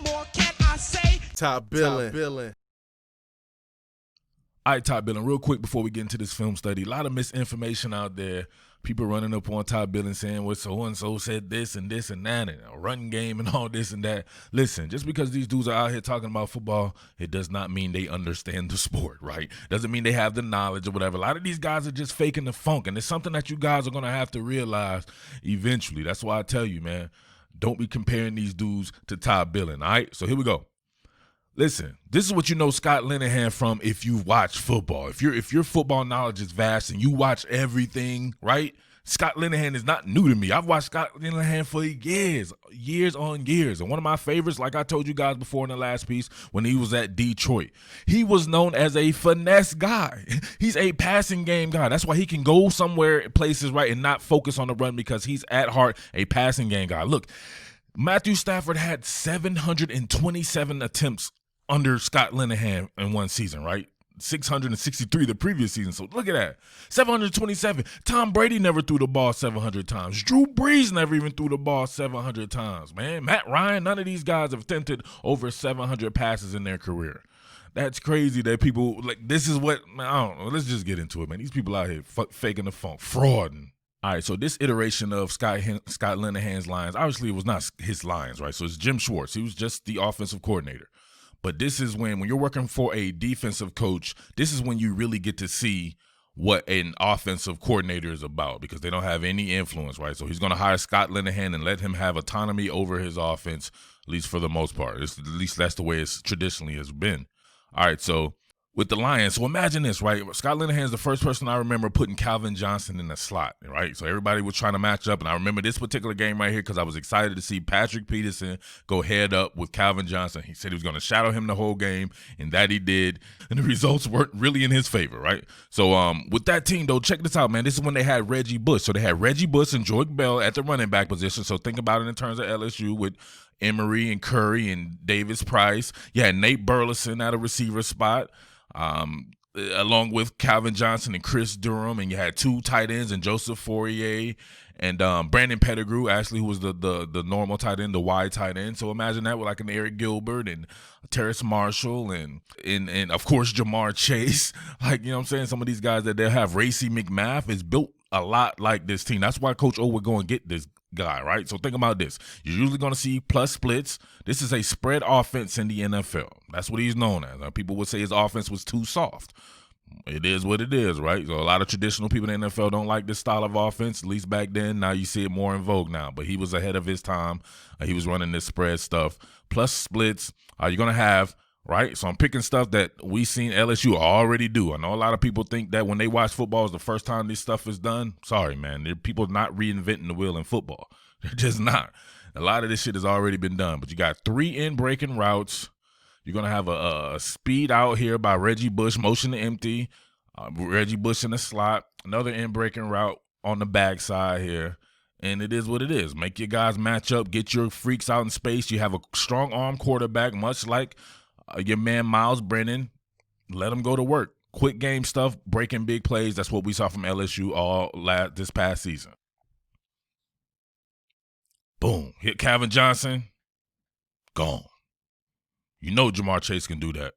more can I say? Top billing. All right, Top Billing, real quick before we get into this film study, a lot of misinformation out there. People running up on Top Billing saying, well, so-and-so said this and this and that, and a run game and all this and that. Listen, just because these dudes are out here talking about football, it does not mean they understand the sport, right? Doesn't mean they have the knowledge or whatever. A lot of these guys are just faking the funk, and it's something that you guys are going to have to realize eventually. That's why I tell you, man, don't be comparing these dudes to Top Billing, all right? So here we go. Listen, this is what you know Scott Linehan from if you watch football. If your football knowledge is vast and you watch everything, right? Scott Linehan is not new to me. I've watched Scott Linehan for years on years. And one of my favorites, like I told you guys before in the last piece, when he was at Detroit, he was known as a finesse guy. He's a passing game guy. That's why he can go somewhere, places, right, and not focus on the run because he's at heart a passing game guy. Look, Matthew Stafford had 727 attempts under Scott Linehan in one season, right? 663 the previous season. So look at that. 727. Tom Brady never threw the ball 700 times. Drew Brees never even threw the ball 700 times, man. Matt Ryan, none of these guys have attempted over 700 passes in their career. That's crazy that people, like, this is what, man, I don't know. Let's just get into it, man. These people out here faking the funk, frauding. All right, so this iteration of Scott Linehan's lines, obviously it was not his lines, right? So it's Jim Schwartz. He was just the offensive coordinator. But this is when you're working for a defensive coach, this is when you really get to see what an offensive coordinator is about because they don't have any influence, right? So he's going to hire Scott Linehan and let him have autonomy over his offense, at least for the most part. At least that's the way it's traditionally has been. All right, so with the Lions, so imagine this, right? Scott Linehan is the first person I remember putting Calvin Johnson in the slot, right? So everybody was trying to match up, and I remember this particular game right here because I was excited to see Patrick Peterson go head up with Calvin Johnson. He said he was going to shadow him the whole game, and that he did, and the results weren't really in his favor, right? So with that team, though, check this out, man. This is when they had Reggie Bush. So they had Reggie Bush and Joyke Bell at the running back position. So think about it in terms of LSU with Emery and Curry and Davis Price. You had Nate Burleson at a receiver spot. Along with Calvin Johnson and Chris Durham, and you had two tight ends and Joseph Fourier and Brandon Pettigrew, actually, who was the normal tight end, the wide tight end. So imagine that with like an Eric Gilbert and Terrace Marshall and of course Jamar Chase. Like, you know what I'm saying? Some of these guys that they have, Racey McMath, is built a lot like this team. That's why Coach O would go and get this guy, right? So think about this. You're usually going to see plus splits. This is a spread offense in the NFL. That's what he's known as. Now, people would say his offense was too soft. It is what it is, right? So a lot of traditional people in the NFL don't like this style of offense, at least back then. Now you see it more in vogue now, but he was ahead of his time. He was running this spread stuff. Plus splits, you're going to have, right? So I'm picking stuff that we've seen LSU already do. I know a lot of people think that when they watch football is the first time this stuff is done. Sorry, man. People not reinventing the wheel in football. They're just not. A lot of this shit has already been done. But you got 3 in-breaking routes. You're going to have a speed out here by Reggie Bush, motion to empty. Reggie Bush in the slot. Another in-breaking route on the backside here. And it is what it is. Make your guys match up. Get your freaks out in space. You have a strong arm quarterback, much like your man Miles Brennan. Let him go to work. Quick game stuff, breaking big plays. That's what we saw from LSU this past season. Boom. Hit Calvin Johnson. Gone. You know Jamar Chase can do that.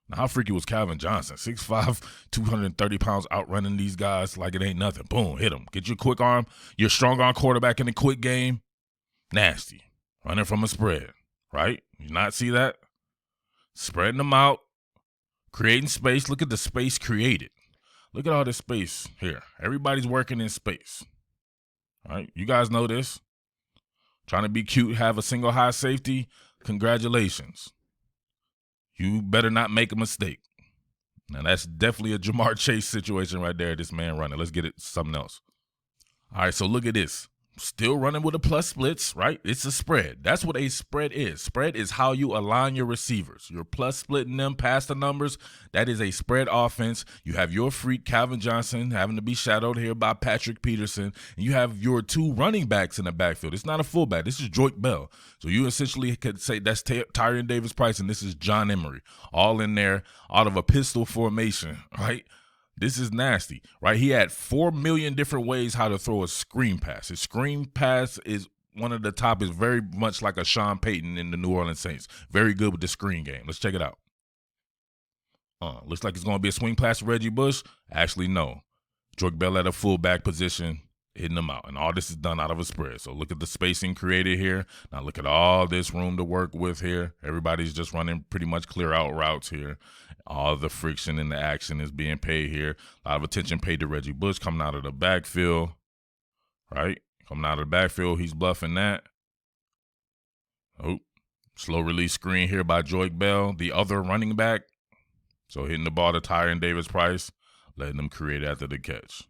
Now, how freaky was Calvin Johnson? 6'5", 230 pounds, outrunning these guys like it ain't nothing. Boom, hit him. Get your quick arm, your strong arm quarterback in the quick game. Nasty. Running from a spread, right? You not see that? Spreading them out, creating space. Look at the space created. Look at all this space here. Everybody's working in space. All right, you guys know this. Trying to be cute, have a single high safety. Congratulations. You better not make a mistake. Now, that's definitely a Jamar Chase situation right there, this man running. Let's get it something else. All right, so look at this. Still running with a plus splits, right? It's a spread. That's what a spread is. Spread is how you align your receivers. You're plus splitting them past the numbers. That is a spread offense. You have your freak, Calvin Johnson, having to be shadowed here by Patrick Peterson. And you have your 2 running backs in the backfield. It's not a fullback. This is Joyke Bell. So you essentially could say that's Tyrion Davis Price, and this is John Emery. All in there out of a pistol formation, right? This is nasty, right? He had 4 million different ways how to throw a screen pass. His screen pass is one of the top is very much like a Sean Payton in the New Orleans Saints. Very good with the screen game. Let's check it out. Looks like it's going to be a swing pass to Reggie Bush. Actually, no. Joique Bell at a fullback position, hitting them out. And all this is done out of a spread. So look at the spacing created here. Now look at all this room to work with here. Everybody's just running pretty much clear out routes here. All the friction and the action is being paid here. A lot of attention paid to Reggie Bush coming out of the backfield, right? Coming out of the backfield, he's bluffing that. Oh, slow release screen here by Joique Bell, the other running back. So hitting the ball to Tyron Davis-Price, letting them create after the catch.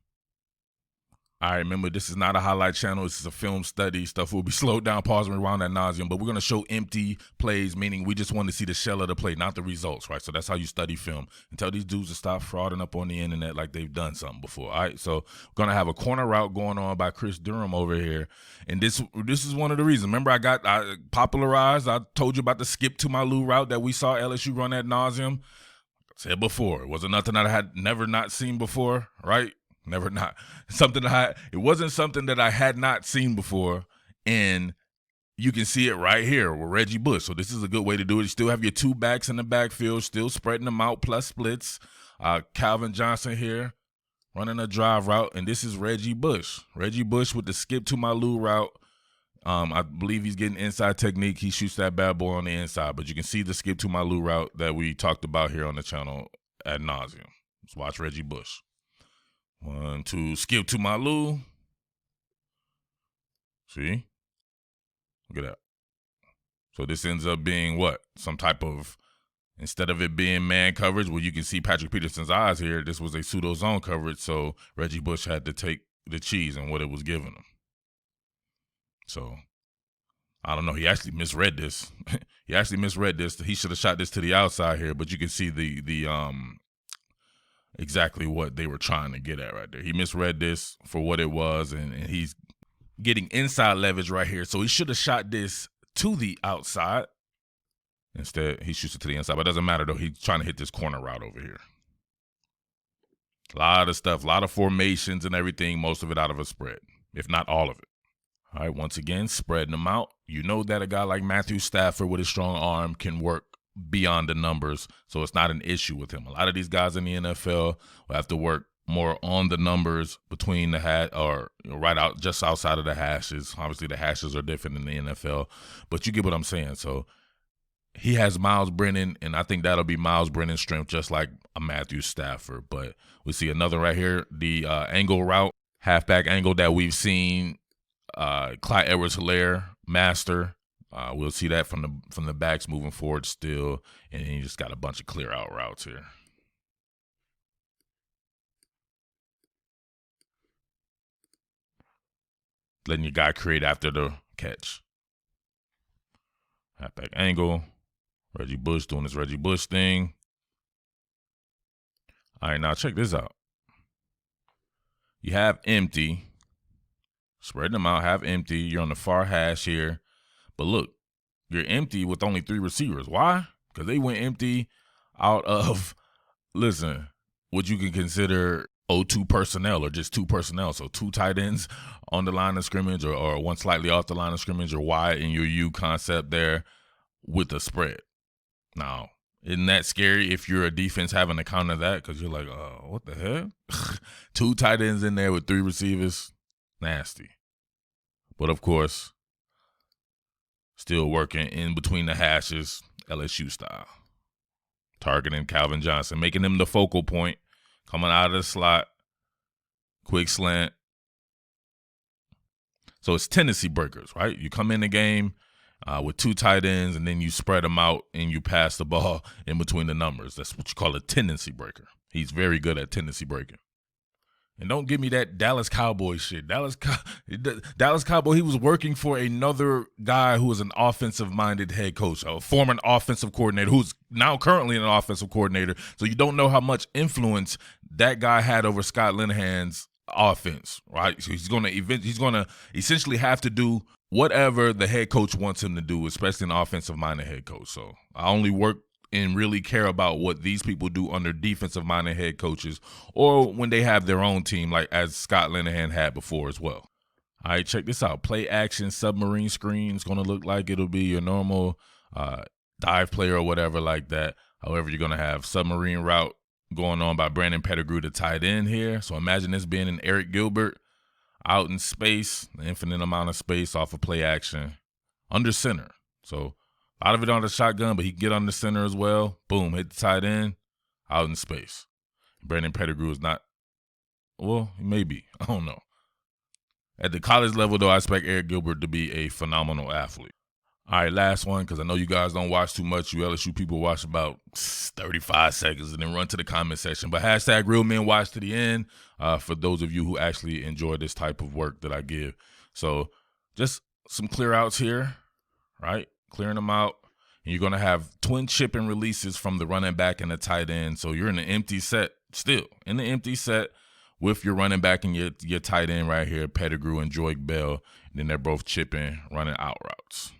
All right, remember, this is not a highlight channel. This is a film study. Stuff will be slowed down, paused, and rewound ad nauseum. But we're going to show empty plays, meaning we just want to see the shell of the play, not the results, right? So that's how you study film. And tell these dudes to stop frauding up on the internet like they've done something before, all right? So we're going to have a corner route going on by Chris Durham over here. And this is one of the reasons. Remember, I popularized, I told you about the skip to my Lou route that we saw LSU run ad nauseum. Said before, it wasn't nothing that I had never not seen before, right? Never not. It wasn't something that I had not seen before, and you can see it right here with Reggie Bush. So this is a good way to do it. You still have your two backs in the backfield, still spreading them out, plus splits. Calvin Johnson here running a drive route, and this is Reggie Bush. Reggie Bush with the skip to my Lou route. I believe he's getting inside technique. He shoots that bad boy on the inside, but you can see the skip to my Lou route that we talked about here on the channel ad nauseum. Let's watch Reggie Bush. 1, 2, skip to my Lou. See? Look at that. So this ends up being what? Some type of, instead of it being man coverage, where you can see Patrick Peterson's eyes here, this was a pseudo zone coverage, so Reggie Bush had to take the cheese and what it was giving him. So, I don't know. He actually misread this. He should have shot this to the outside here, but you can see the exactly what they were trying to get at right there. He misread this for what it was, and he's getting inside leverage right here. So he should have shot this to the outside. Instead, he shoots it to the inside. But it doesn't matter, though. He's trying to hit this corner route over here. A lot of stuff, a lot of formations and everything, most of it out of a spread, if not all of it. All right, once again, spreading them out. You know that a guy like Matthew Stafford with a strong arm can work beyond the numbers, so it's not an issue with him. A lot of these guys in the NFL will have to work more on the numbers between the or right out just outside of the hashes. Obviously, the hashes are different in the NFL, but you get what I'm saying. So he has Miles Brennan, and I think that'll be Miles Brennan's strength, just like a Matthew Stafford. But we see another right here, the angle route, halfback angle that we've seen Clyde Edwards-Helaire master. We'll see that from the backs moving forward still, and then you just got a bunch of clear out routes here. Letting your guy create after the catch. Halfback angle. Reggie Bush doing his Reggie Bush thing. All right, now check this out. You have empty. Spread them out, have empty. You're on the far hash here. But look, you're empty with only 3 receivers. Why? Because they went empty out of, listen, what you can consider 0-2 personnel or just 2 personnel. So 2 tight ends on the line of scrimmage or 1 slightly off the line of scrimmage or wide in your U concept there with a spread. Now, isn't that scary if you're a defense having to counter that? Because you're like, what the heck? 2 tight ends in there with 3 receivers. Nasty. But of course, still working in between the hashes, LSU style. Targeting Calvin Johnson, making him the focal point, coming out of the slot, quick slant. So it's tendency breakers, right? You come in the game with 2 tight ends, and then you spread them out and you pass the ball in between the numbers. That's what you call a tendency breaker. He's very good at tendency breaking. And don't give me that Dallas Cowboy shit. Dallas Cowboy, he was working for another guy who was an offensive-minded head coach, a former offensive coordinator who's now currently an offensive coordinator. So you don't know how much influence that guy had over Scott Linehan's offense, right? So he's going to essentially have to do whatever the head coach wants him to do, especially an offensive-minded head coach. So I only work and really care about what these people do under defensive-minded head coaches or when they have their own team, like as Scott Linehan had before as well. All right, check this out. Play action submarine screen is going to look like it'll be your normal dive player or whatever like that. However, you're going to have submarine route going on by Brandon Pettigrew, the tight end here. So imagine this being an Eric Gilbert out in space, an infinite amount of space off of play action under center. So a lot of it on the shotgun, but he can get under center as well. Boom, hit the tight end, out in space. Brandon Pettigrew is not, well, maybe. I don't know. At the college level, though, I expect Eric Gilbert to be a phenomenal athlete. All right, last one, because I know you guys don't watch too much. You LSU people watch about 35 seconds and then run to the comment section. But hashtag Real Men Watch to the end for those of you who actually enjoy this type of work that I give. So just some clear outs here, right? Clearing them out. And you're going to have twin chip and releases from the running back and the tight end. So you're in an empty set still, in the empty set with your running back and your tight end right here, Pettigrew and Joique Bell. And then they're both chipping, running out routes.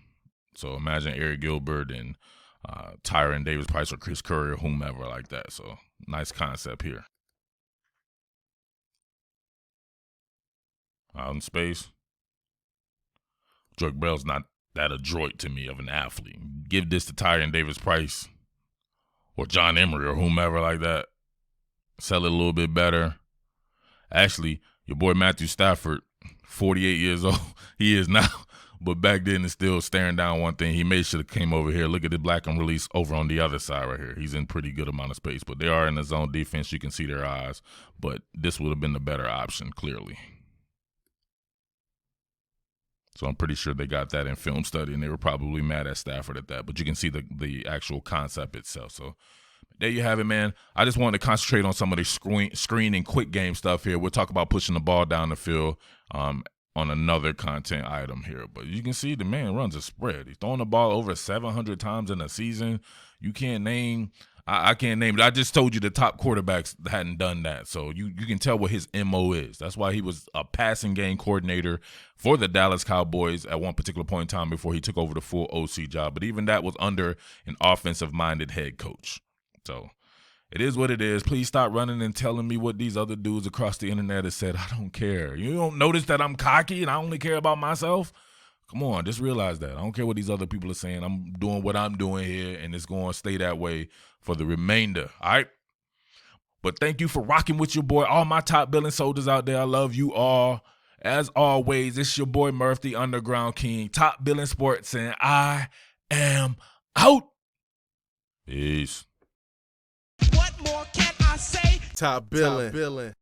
So imagine Eric Gilbert and Tyron Davis-Price or Chris Curry or whomever like that. So nice concept here. Out in space. Joique Bell's not that adroit to me of an athlete. Give this to Tyron Davis-Price or John Emery or whomever like that. Sell it a little bit better. Actually, your boy Matthew Stafford, 48 years old, he is now. But back then, it's still staring down one thing. He should have came over here. Look at the black and release over on the other side right here. He's in pretty good amount of space. But they are in the zone defense. You can see their eyes. But this would have been the better option, clearly. So I'm pretty sure they got that in film study, and they were probably mad at Stafford at that. But you can see the actual concept itself. So there you have it, man. I just wanted to concentrate on some of the screen and quick game stuff here. We'll talk about pushing the ball down the field on another content item here. But you can see the man runs a spread. He's throwing the ball over 700 times in a season. You can't name – I can't name it. I just told you the top quarterbacks hadn't done that. So you can tell what his MO is. That's why he was a passing game coordinator for the Dallas Cowboys at one particular point in time before he took over the full OC job. But even that was under an offensive-minded head coach. So it is what it is. Please stop running and telling me what these other dudes across the internet have said. I don't care. You don't notice that I'm cocky and I only care about myself? Come on, just realize that. I don't care what these other people are saying. I'm doing what I'm doing here, and it's going to stay that way for the remainder, all right? But thank you for rocking with your boy. All my top billing soldiers out there, I love you all. As always, it's your boy Murf, the Underground King, Top Billing Sports, and I am out. Peace. What more can I say? Top billing.